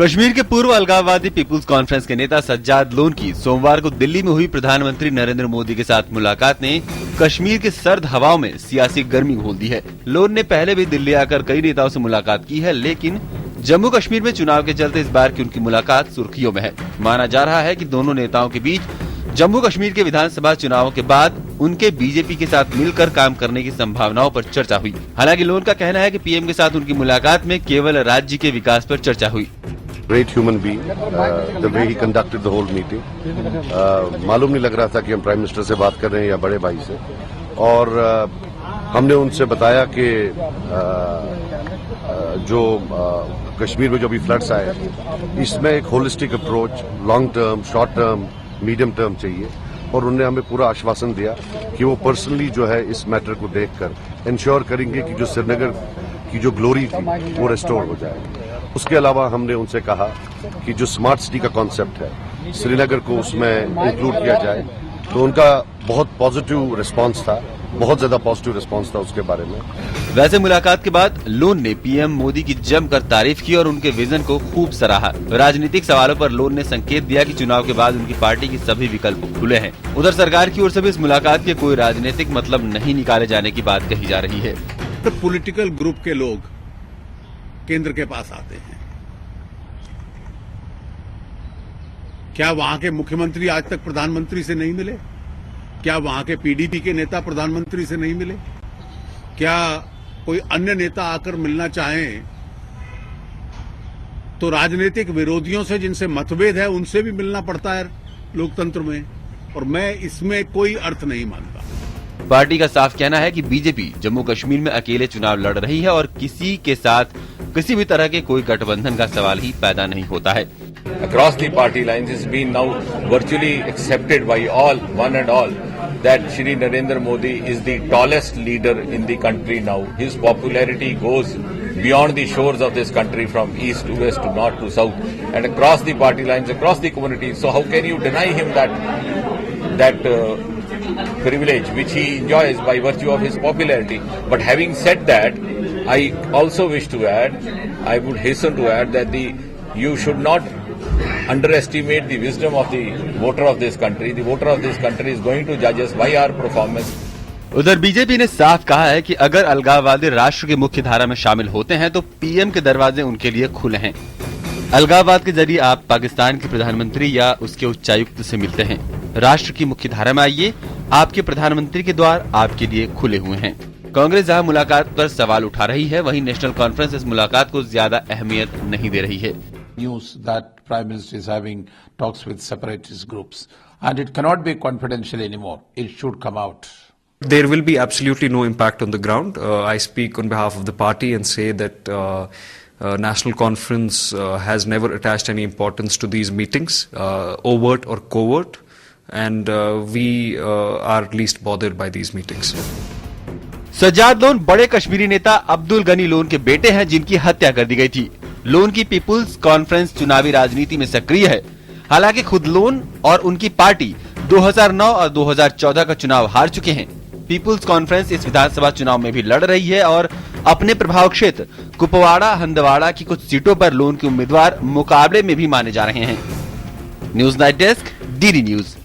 कश्मीर के पूर्व अलगाववादी पीपुल्स कॉन्फ्रेंस के नेता सज्जाद लोन की सोमवार को दिल्ली में हुई प्रधानमंत्री नरेंद्र मोदी के साथ मुलाकात ने कश्मीर की सर्द हवाओं में सियासी गर्मी घोल दी है। लोन ने पहले भी दिल्ली आकर कई नेताओं से मुलाकात की है, लेकिन जम्मू कश्मीर में चुनाव के चलते इस बार की उनकी मुलाकात सुर्खियों में है। माना जा रहा है कि दोनों नेताओं के बीच जम्मू कश्मीर के विधानसभा चुनावों के बाद उनके बीजेपी के साथ मिलकर काम करने की संभावनाओं पर चर्चा हुई। हालांकि लोन का कहना है कि पीएम के साथ उनकी मुलाकात में केवल राज्य के विकास पर चर्चा हुई। Great human being, the way he conducted the whole meeting. मालूम नहीं लग रहा था कि हम प्राइम मिनिस्टर से बात कर रहे हैं या बड़े भाई से। और हमने उनसे बताया कि जो कश्मीर में जो भी फ्लड्स आए, इसमें एक holistic approach, long term, short term, medium term चाहिए। और उन्होंने हमें पूरा आश्वासन दिया कि वो पर्सनली जो है इस मैटर को देखकर इंश्योर करेंगे कि जो श्रीनगर की जो ग्लोरी थी वो रिस्टोर हो जाए। उसके अलावा हमने उनसे कहा कि जो स्मार्ट सिटी का कॉन्सेप्ट है, श्रीनगर को उसमें इंक्लूड किया जाए। तो उनका बहुत पॉजिटिव रिस्पांस था, बहुत ज्यादा पॉजिटिव रिस्पांस था उसके बारे में। वैसे मुलाकात के बाद लोन ने पीएम मोदी की जमकर तारीफ की और उनके विजन को खूब सराहा। राजनीतिक सवालों पर लोन ने संकेत दिया कि चुनाव के बाद उनकी पार्टी के सभी विकल्प खुले हैं। उधर सरकार की ओर से भी इस मुलाकात के कोई राजनीतिक मतलब नहीं निकाले जाने की बात कही जा रही है। तो पॉलिटिकल ग्रुप के लोग केंद्र के पास आते हैं। क्या वहां के मुख्यमंत्री आज तक प्रधानमंत्री से नहीं मिले? क्या वहां के पीडीपी के नेता प्रधानमंत्री से नहीं मिले? क्या कोई अन्य नेता आकर मिलना चाहें तो राजनीतिक विरोधियों से जिनसे मतभेद है उनसे भी मिलना पड़ता है लोकतंत्र में, और मैं इसमें कोई अर्थ नहीं मानता। पार्टी का साफ कहना है कि बीजेपी जम्मू कश्मीर में अकेले चुनाव लड़ रही है और किसी के साथ किसी भी तरह के कोई गठबंधन का सवाल ही पैदा नहीं होता है। Across the party lines, it's been now virtually accepted by all, one and all, that Shri Narendra Modi is the tallest leader in the country now. His popularity goes beyond the shores of this country, from east to west to north to south, and across the party lines, across the community. So how can you deny him that privilege which he enjoys by virtue of his popularity? But having said that, I also wish to add, I would hasten to add that you should not underestimate the wisdom of the voter of this country. The voter of this country is going to judge us by our performance. उधर BJP ने साफ कहा है कि अगर अलगाववादी राष्ट्र की मुख्य धारा में शामिल होते हैं तो पीएम के दरवाजे उनके लिए खुले हैं। अलगाववाद के जरिए आप पाकिस्तान के प्रधानमंत्री या उसके उच्चायुक्त से मिलते हैं। राष्ट्र की मुख्य धारा में आइए, आपके प्रधानमंत्री के द्वार आपके लिए खुले हुए हैं। कांग्रेस जहां मुलाकात पर सवाल उठा रही है, वहीं नेशनल कॉन्फ्रेंस इस मुलाकात को ज्यादा अहमियत नहीं दे रही है। News that Prime Minister is having talks with separatist groups, and it cannot be confidential anymore. It should come out. There will be absolutely no impact on the ground. I speak on behalf of the party and say that National Conference has never attached any importance to these meetings, overt or covert, and we are least bothered by these meetings. Sajjad loan बड़े कश्मीरी नेता Abdul Ghani loan के बेटे हैं, जिनकी हत्या कर दी गई थी। लोन की पीपुल्स कॉन्फ्रेंस चुनावी राजनीति में सक्रिय है। हालांकि खुद लोन और उनकी पार्टी 2009 और 2014 का चुनाव हार चुके हैं। पीपुल्स कॉन्फ्रेंस इस विधानसभा चुनाव में भी लड़ रही है और अपने प्रभाव क्षेत्र कुपवाड़ा, हंदवाड़ा की कुछ सीटों पर लोन के उम्मीदवार मुकाबले में भी माने जा रहे हैं। News night desk, DD news.